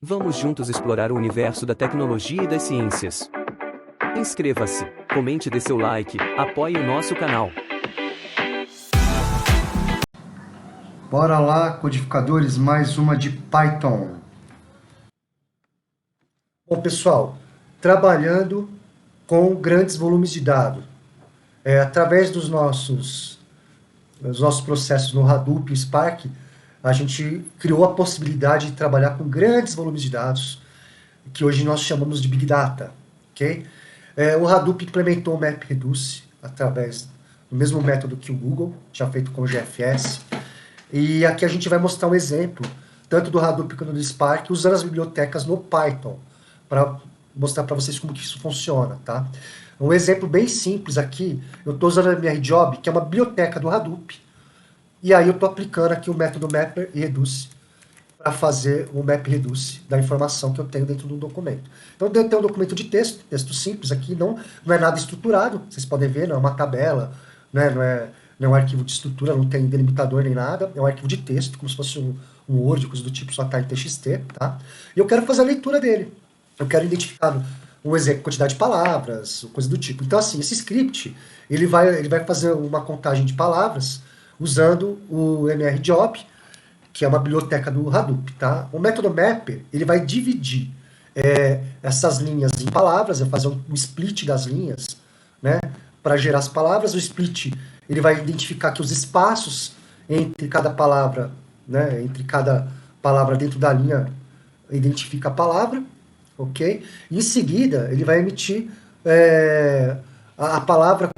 Vamos juntos explorar o universo da tecnologia e das ciências. Inscreva-se, comente, dê seu like, apoie o nosso canal. Bora lá, codificadores, mais uma de Python. Bom, pessoal, trabalhando com grandes volumes de dados, através dos nossos processos no Hadoop e Spark, a gente criou a possibilidade de trabalhar com grandes volumes de dados, que hoje nós chamamos de Big Data. Okay? O Hadoop implementou o MapReduce através do mesmo método que o Google tinha feito com o GFS. E aqui a gente vai mostrar um exemplo, tanto do Hadoop quanto do Spark, usando as bibliotecas no Python, para mostrar para vocês como que isso funciona. Tá? Um exemplo bem simples aqui, eu estou usando a MRJob, que é uma biblioteca do Hadoop, e aí eu estou aplicando aqui o método MapReduce para fazer o MapReduce da informação que eu tenho dentro do documento. Então eu tenho um documento de texto simples aqui, não é nada estruturado, vocês podem ver, não é uma tabela, né, não é um arquivo de estrutura, não tem delimitador nem nada, é um arquivo de texto, como se fosse um Word, coisa do tipo, só está em TXT, tá? E eu quero fazer a leitura dele. Eu quero identificar um exemplo, quantidade de palavras, coisa do tipo. Então, assim, esse script, ele vai fazer uma contagem de palavras usando o MRJob, que é uma biblioteca do Hadoop, tá? O método mapper, ele vai dividir essas linhas em palavras, vai fazer um split das linhas, né, para gerar as palavras. O split, ele vai identificar que os espaços entre cada palavra, né, entre cada palavra dentro da linha, identifica a palavra, ok? E em seguida, ele vai emitir a palavra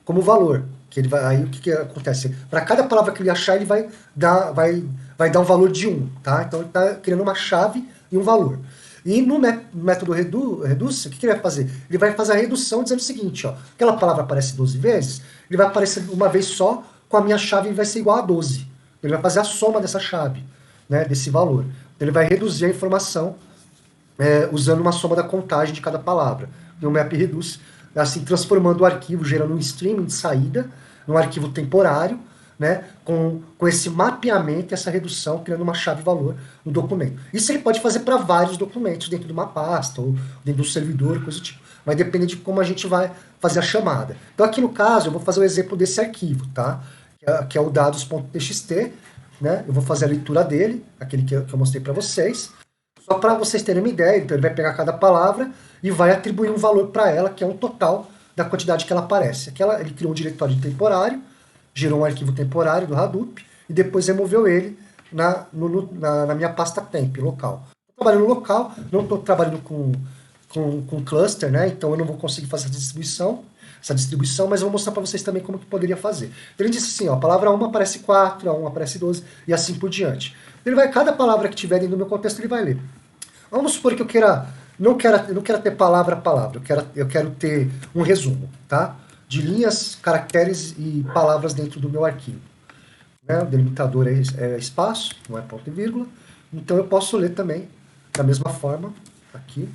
como valor. Que ele vai, aí o que acontece? Para cada palavra que ele achar, ele vai dar um valor de 1, tá? Então ele está criando uma chave e um valor. E no método reduce, o que ele vai fazer? Ele vai fazer a redução dizendo o seguinte, ó, aquela palavra aparece 12 vezes, ele vai aparecer uma vez só, com a minha chave vai ser igual a 12. Ele vai fazer a soma dessa chave, né, desse valor. Então, ele vai reduzir a informação usando uma soma da contagem de cada palavra. E o MapReduce, assim, transformando o arquivo, gerando um streaming de saída, num arquivo temporário, né, com esse mapeamento e essa redução, criando uma chave-valor no documento. Isso ele pode fazer para vários documentos dentro de uma pasta, ou dentro do servidor, coisa do tipo. Vai depender de como a gente vai fazer a chamada. Então aqui no caso, eu vou fazer o exemplo desse arquivo, tá? Que é o dados.txt, né? Eu vou fazer a leitura dele, aquele que eu mostrei para vocês. Só para vocês terem uma ideia, então ele vai pegar cada palavra e vai atribuir um valor para ela, que é um total da quantidade que ela aparece. Ele criou um diretório temporário, gerou um arquivo temporário do Hadoop e depois removeu ele na minha pasta temp local. Estou trabalhando no local, não estou trabalhando com cluster, né? Então eu não vou conseguir fazer essa distribuição, mas eu vou mostrar para vocês também como que poderia fazer. Então ele disse assim, ó, a palavra 1 aparece 4, a 1 aparece 12 e assim por diante. Cada palavra que tiver dentro do meu contexto, ele vai ler. Vamos supor que eu não quero ter palavra a palavra, eu quero ter um resumo, tá? De linhas, caracteres e palavras dentro do meu arquivo. Né? O delimitador é espaço, não é ponto e vírgula. Então eu posso ler também da mesma forma, aqui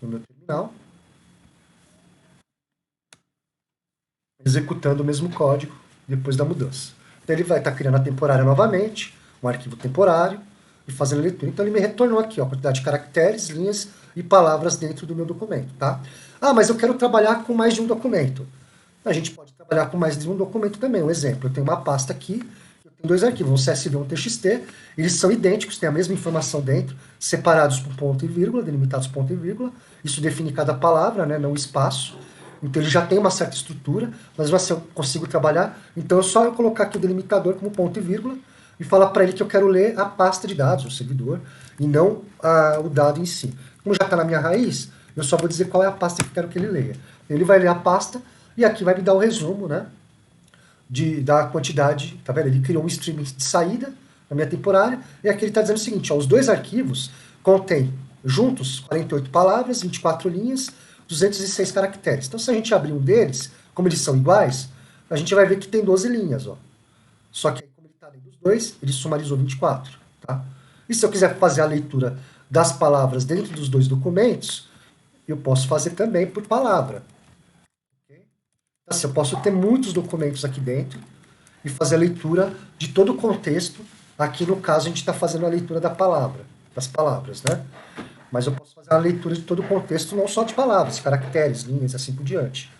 no meu terminal, executando o mesmo código depois da mudança. Então ele vai estar criando a temporária novamente, um arquivo temporário, e fazendo a leitura. Então ele me retornou aqui, ó, a quantidade de caracteres, linhas e palavras dentro do meu documento, tá? Ah, mas eu quero trabalhar com mais de um documento. A gente pode trabalhar com mais de um documento também. Um exemplo, eu tenho uma pasta aqui, eu tenho dois arquivos, um CSV e um TXT, eles são idênticos, têm a mesma informação dentro, separados por ponto e vírgula, delimitados por ponto e vírgula. Isso define cada palavra, né, não espaço. Então ele já tem uma certa estrutura, mas assim eu consigo trabalhar. Então é só eu colocar aqui o delimitador como ponto e vírgula e falar para ele que eu quero ler a pasta de dados, o servidor, e não o dado em si. Como já está na minha raiz, eu só vou dizer qual é a pasta que eu quero que ele leia. Ele vai ler a pasta e aqui vai me dar o resumo, né, da quantidade. Tá vendo? Ele criou um streaming de saída na minha temporária e aqui ele está dizendo o seguinte, ó, os dois arquivos contêm juntos 48 palavras, 24 linhas, 206 caracteres. Então, se a gente abrir um deles, como eles são iguais, a gente vai ver que tem 12 linhas, ó. Só que, como ele está dentro dos dois, ele sumarizou 24, tá? E se eu quiser fazer a leitura das palavras dentro dos dois documentos, eu posso fazer também por palavra. Okay? Então, assim, eu posso ter muitos documentos aqui dentro e fazer a leitura de todo o contexto. Aqui, no caso, a gente está fazendo a leitura da palavra, das palavras, né? Mas eu posso fazer uma leitura de todo o contexto, não só de palavras, caracteres, linhas, assim por diante.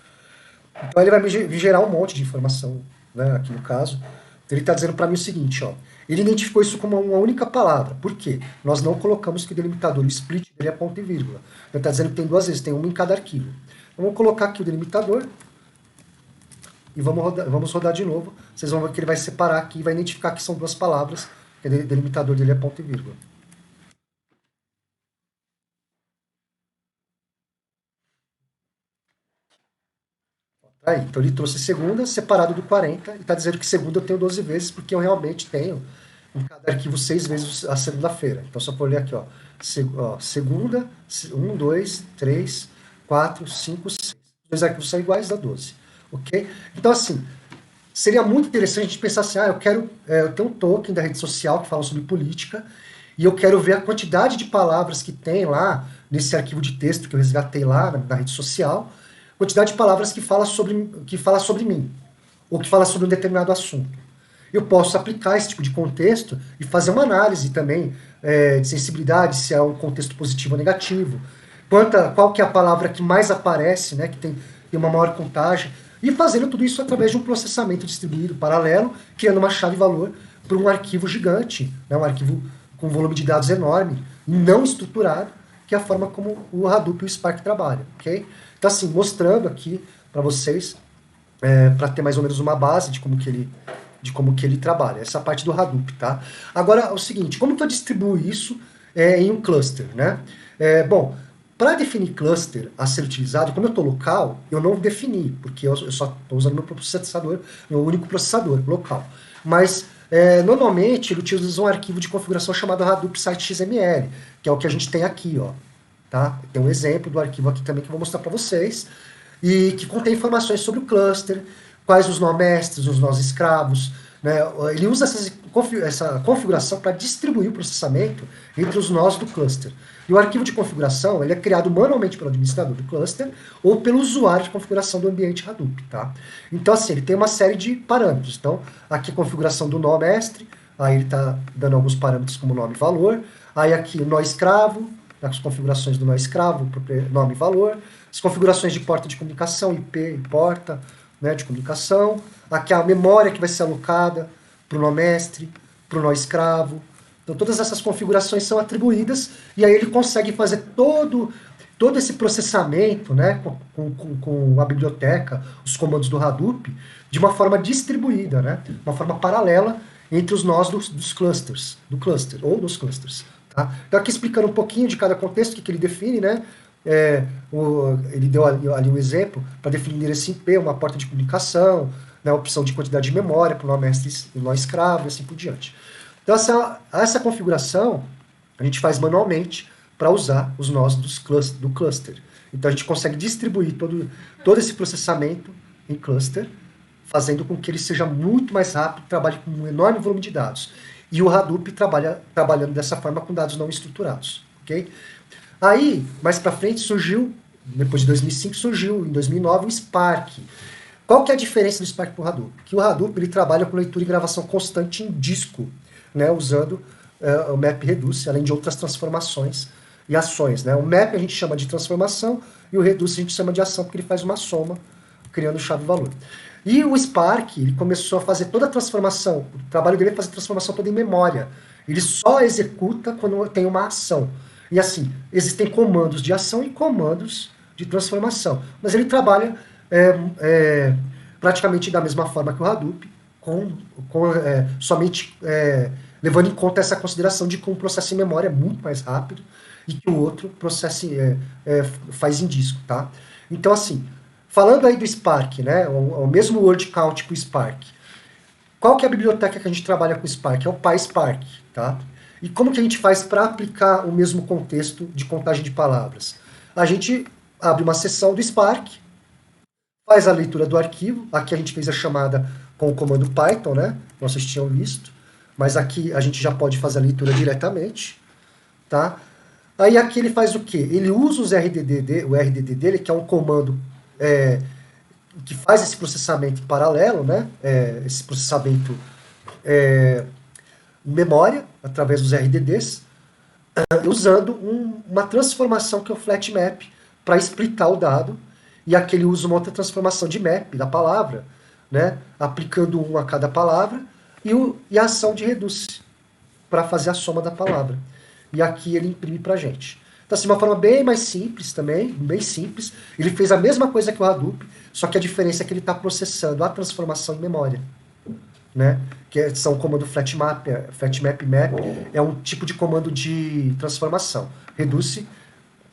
Então ele vai me gerar um monte de informação, né, aqui no caso. Ele está dizendo para mim o seguinte, ó, ele identificou isso como uma única palavra. Por quê? Nós não colocamos que o delimitador, o split dele é ponto e vírgula. Ele está dizendo que tem duas vezes, tem uma em cada arquivo. Então vamos colocar aqui o delimitador e vamos rodar de novo. Vocês vão ver que ele vai separar aqui e vai identificar que são duas palavras, que o delimitador dele é ponto e vírgula. Aí, então ele trouxe segunda separado do 40 e está dizendo que segunda eu tenho 12 vezes, porque eu realmente tenho em cada arquivo 6 vezes a segunda-feira. Então só por ler aqui, ó, segunda, 1, 2, 3, 4, 5, 6. Os dois arquivos são iguais, dá 12. Ok? Então assim, seria muito interessante a gente pensar assim, eu tenho um token da rede social que fala sobre política e eu quero ver a quantidade de palavras que tem lá nesse arquivo de texto que eu resgatei lá na rede social, quantidade de palavras que fala sobre mim, ou que fala sobre um determinado assunto. Eu posso aplicar esse tipo de contexto e fazer uma análise também de sensibilidade, se é um contexto positivo ou negativo, qual que é a palavra que mais aparece, né, que tem uma maior contagem, e fazendo tudo isso através de um processamento distribuído paralelo, criando uma chave-valor para um arquivo gigante, né, um arquivo com volume de dados enorme, não estruturado, que é a forma como o Hadoop e o Spark trabalham, ok? Então, assim, mostrando aqui para vocês, para ter mais ou menos uma base de como que ele trabalha, essa parte do Hadoop, tá? Agora, é o seguinte, como que eu distribuo isso em um cluster, né? Bom, para definir cluster a ser utilizado, como eu estou local, eu não defini, porque eu só estou usando meu único processador local. Mas, normalmente, ele utiliza um arquivo de configuração chamado Hadoop Site XML, que é o que a gente tem aqui, ó. Tá? Tem um exemplo do arquivo aqui também que eu vou mostrar para vocês, e que contém informações sobre o cluster, quais os nó mestres, os nós escravos, né? Ele usa essa configuração para distribuir o processamento entre os nós do cluster. E o arquivo de configuração ele é criado manualmente pelo administrador do cluster ou pelo usuário de configuração do ambiente Hadoop. Tá? Então, assim, ele tem uma série de parâmetros. Então, aqui a configuração do nó mestre, aí ele está dando alguns parâmetros como nome e valor, aí aqui o nó escravo, as configurações do nó escravo, nome e valor, as configurações de porta de comunicação, IP e porta, né, de comunicação, aqui a memória que vai ser alocada para o nó mestre, para o nó escravo. Então todas essas configurações são atribuídas e aí ele consegue fazer todo esse processamento, né, com a biblioteca, os comandos do Hadoop, de uma forma distribuída, né, uma forma paralela entre os nós dos clusters, do cluster ou dos clusters. Tá? Então aqui explicando um pouquinho de cada contexto, o que ele define, né? Ele deu ali um exemplo para definir endereço IP, uma porta de comunicação, né, opção de quantidade de memória para o nó mestre e o nó escravo e assim por diante. Então essa configuração a gente faz manualmente para usar os nós do cluster. Então a gente consegue distribuir todo esse processamento em cluster, fazendo com que ele seja muito mais rápido, trabalhe com um enorme volume de dados. E o Hadoop trabalhando dessa forma com dados não estruturados. Okay? Aí, mais para frente, depois de 2005, surgiu em 2009 o Spark. Qual que é a diferença do Spark para o Hadoop? Que o Hadoop ele trabalha com leitura e gravação constante em disco, né, usando o MapReduce, além de outras transformações e ações. Né? O Map a gente chama de transformação e o Reduce a gente chama de ação, porque ele faz uma soma, criando chave-valor. E o Spark, ele começou a fazer toda a transformação, o trabalho dele é fazer a transformação toda em memória. Ele só executa quando tem uma ação. E assim, existem comandos de ação e comandos de transformação. Mas ele trabalha praticamente da mesma forma que o Hadoop, somente levando em conta essa consideração de que um processo em memória é muito mais rápido e que o outro processo faz em disco. Tá? Então assim, falando aí do Spark, né, o mesmo word count para o Spark, qual que é a biblioteca que a gente trabalha com o Spark? É o PySpark, tá? E como que a gente faz para aplicar o mesmo contexto de contagem de palavras? A gente abre uma seção do Spark, faz a leitura do arquivo, aqui a gente fez a chamada com o comando Python, né? Vocês tinham visto, mas aqui a gente já pode fazer a leitura diretamente, tá? Aí aqui ele faz o quê? Ele usa o RDD dele, que é um comando que faz esse processamento em paralelo, né? Esse processamento em memória, através dos RDDs, usando uma transformação que é o flat map para explicar o dado, e aqui ele usa uma outra transformação de map da palavra, né, aplicando um a cada palavra, e a ação de reduce para fazer a soma da palavra. E aqui ele imprime para a gente. Então, assim, uma forma bem mais simples também, bem simples. Ele fez a mesma coisa que o Hadoop, só que a diferença é que ele está processando a transformação em memória. Né? Que são o comando flatmap, map, é um tipo de comando de transformação. Reduce,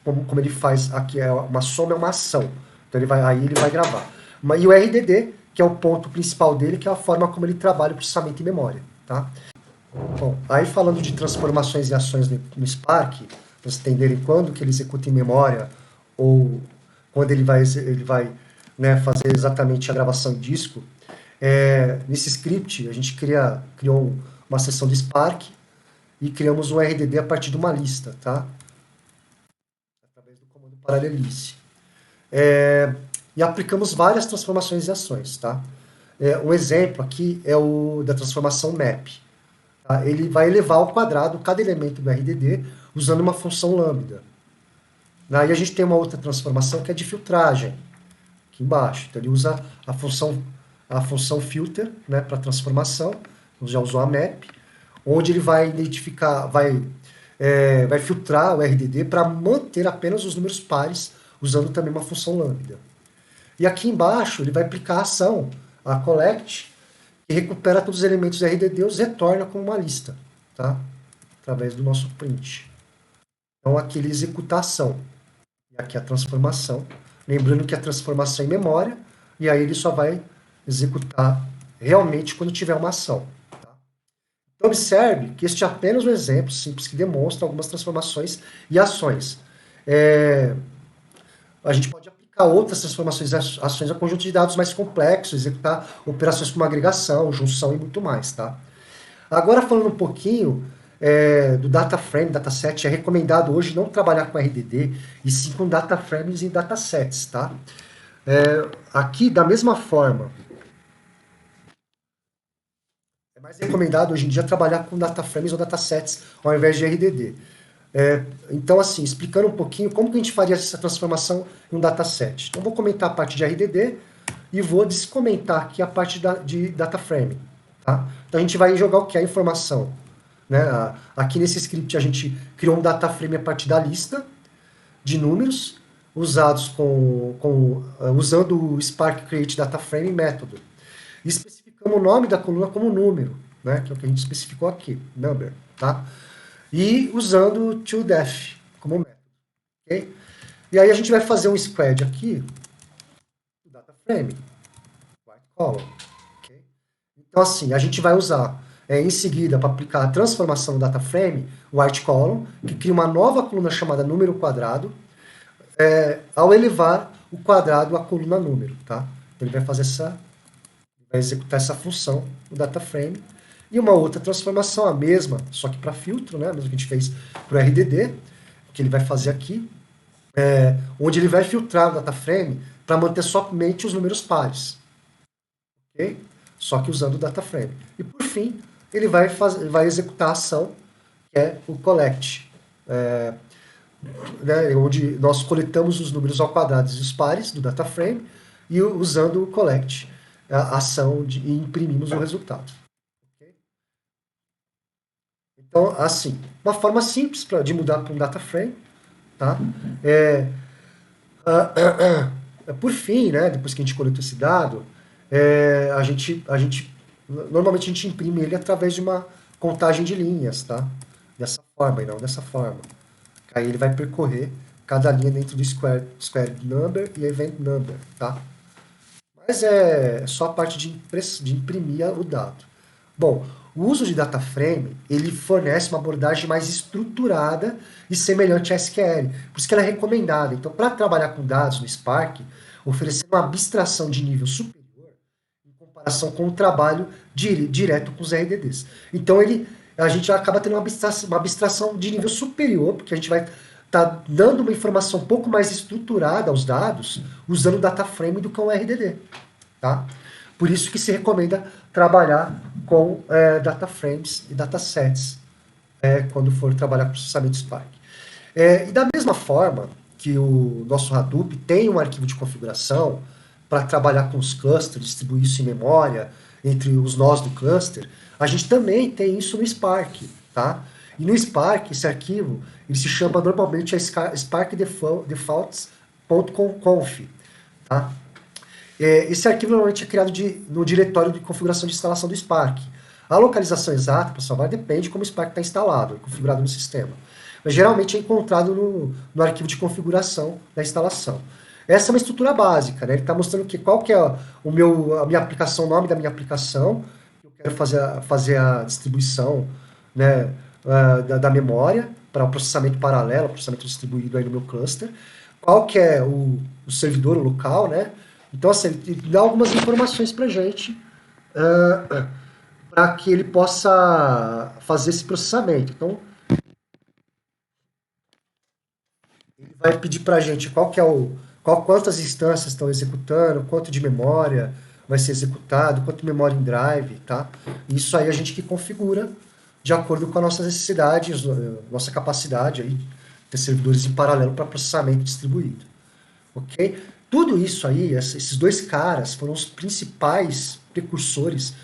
como ele faz aqui, uma soma é uma ação. Então aí ele vai gravar. E o RDD, que é o ponto principal dele, que é a forma como ele trabalha o processamento em memória. Tá? Bom, aí falando de transformações e ações no Spark, para vocês entenderem quando que ele executa em memória, ou quando ele vai né, fazer exatamente a gravação em disco, nesse script a gente criou uma seção de Spark e criamos um RDD a partir de uma lista, tá? Através do comando paralelize. E aplicamos várias transformações e ações, tá? Um exemplo aqui é o da transformação map. Tá? Ele vai elevar ao quadrado cada elemento do RDD usando uma função lambda. Aí a gente tem uma outra transformação que é de filtragem, aqui embaixo. Então ele usa a função filter, né, para transformação, já usou a map, onde ele vai identificar, vai filtrar o RDD para manter apenas os números pares, usando também uma função lambda. E aqui embaixo ele vai aplicar a ação, a collect, que recupera todos os elementos do RDD e os retorna como uma lista, tá? Através do nosso print. Então aqui ele executa a ação. E aqui a transformação. Lembrando que a transformação é em memória, e aí ele só vai executar realmente quando tiver uma ação. Tá? Então observe que este é apenas um exemplo simples que demonstra algumas transformações e ações. A gente pode aplicar outras transformações e ações a conjunto de dados mais complexos, executar operações como agregação, junção e muito mais. Tá? Agora falando um pouquinho do data frame, dataset, é recomendado hoje não trabalhar com RDD, e sim com data frames e datasets. Tá? Aqui, da mesma forma, é mais recomendado hoje em dia trabalhar com data frames ou datasets ao invés de RDD. Então, assim, explicando um pouquinho como que a gente faria essa transformação em um dataset. Então, vou comentar a parte de RDD e vou descomentar aqui a parte de data frame. Tá? Então, a gente vai jogar o que? A informação. Né? Aqui nesse script a gente criou um data frame a partir da lista de números usados usando o Spark Create Data Frame método. E especificamos o nome da coluna como número, né? Que é o que a gente especificou aqui, number. Tá? E usando o toDef como método. Okay? E aí a gente vai fazer um squad aqui do data frame, white column. Okay? Então assim, a gente vai usar em seguida para aplicar a transformação do data frame, o white column, que cria uma nova coluna chamada número quadrado, ao elevar o quadrado à coluna número. Tá? Então ele vai executar essa função no data frame. E uma outra transformação, a mesma, só que para filtro, né? A mesma que a gente fez para o RDD, que ele vai fazer aqui, onde ele vai filtrar o data frame para manter somente os números pares. Ok? Só que usando o data frame. E por fim, ele vai executar a ação, que é o collect, né? Onde nós coletamos os números ao quadrado e os pares do data frame, e usando o collect, a ação e imprimimos o resultado. Então, assim, uma forma simples de mudar para um data frame, tá? Por fim, né, depois que a gente coletou esse dado, normalmente a gente imprime ele através de uma contagem de linhas, tá? Dessa forma e não dessa forma. Aí ele vai percorrer cada linha dentro do square number e event number, tá? Mas é só a parte de imprimir o dado. Bom, o uso de data frame, ele fornece uma abordagem mais estruturada e semelhante à SQL. Por isso que ela é recomendada. Então, para trabalhar com dados no Spark, oferecer uma abstração de nível superior em comparação com o trabalho direto com os RDDs. Então, a gente acaba tendo uma abstração de nível superior, porque a gente vai estar dando uma informação um pouco mais estruturada aos dados, usando o data frame do que o RDD. Tá? Por isso que se recomenda trabalhar com data frames e datasets quando for trabalhar com processamento Spark. E da mesma forma que o nosso Hadoop tem um arquivo de configuração para trabalhar com os clusters, distribuir isso em memória entre os nós do cluster, a gente também tem isso no Spark, tá? E no Spark, esse arquivo, ele se chama normalmente sparkdefaults.conf, tá? Esse arquivo normalmente é criado no diretório de configuração de instalação do Spark. A localização exata para salvar depende de como o Spark está instalado, configurado no sistema. Mas geralmente é encontrado no arquivo de configuração da instalação. Essa é uma estrutura básica, né? Ele está mostrando qual que é a minha aplicação, o nome da minha aplicação, eu quero fazer a distribuição, né, da memória para o processamento paralelo, processamento distribuído aí no meu cluster, qual que é o servidor, o local, né? Então, assim, ele dá algumas informações para a gente para que ele possa fazer esse processamento. Então, ele vai pedir para a gente quantas instâncias estão executando, quanto de memória vai ser executado, quanto de memória em drive, tá? Isso aí a gente que configura de acordo com as nossas necessidades, nossa capacidade aí, ter servidores em paralelo para processamento distribuído. Ok? Tudo isso aí, esses dois caras foram os principais precursores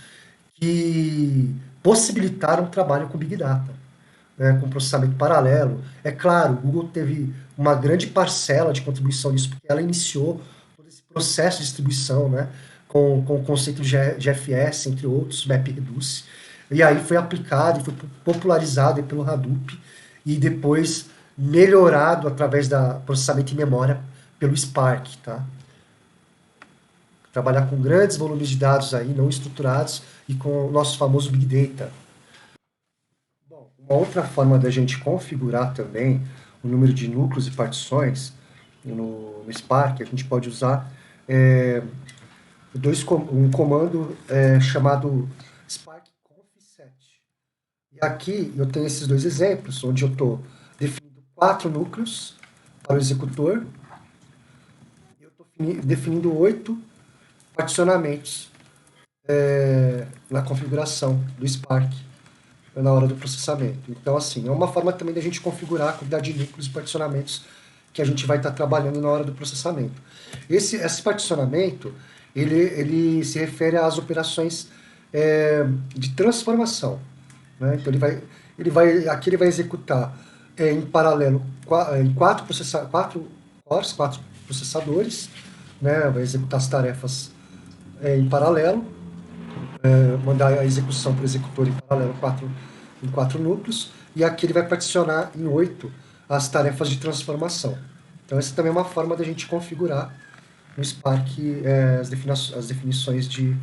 que possibilitaram o trabalho com Big Data, né, com processamento paralelo. É claro, o Google teve uma grande parcela de contribuição nisso, porque ela iniciou todo esse processo de distribuição, né, com o conceito de GFS, entre outros, MapReduce, e aí foi aplicado e foi popularizado pelo Hadoop, e depois melhorado através da processamento em memória pelo Spark, tá? Trabalhar com grandes volumes de dados aí, não estruturados, e com o nosso famoso Big Data. Bom, uma outra forma da gente configurar também o número de núcleos e partições no Spark, a gente pode usar um comando chamado Spark Conf7. E aqui eu tenho esses dois exemplos, onde eu estou definindo 4 núcleos para o executor, e eu estou definindo 8 particionamentos na configuração do Spark na hora do processamento. Então, assim, é uma forma também da gente configurar a quantidade de núcleos e particionamentos que a gente vai estar trabalhando na hora do processamento. Esse particionamento, ele se refere às operações de transformação, né? Então, aqui ele vai executar em paralelo em 4 processadores, né? Vai executar as tarefas em paralelo, mandar a execução para o executor em paralelo em 4 núcleos, e aqui ele vai particionar em 8 as tarefas de transformação. Então essa também é uma forma da gente configurar no Spark as definições de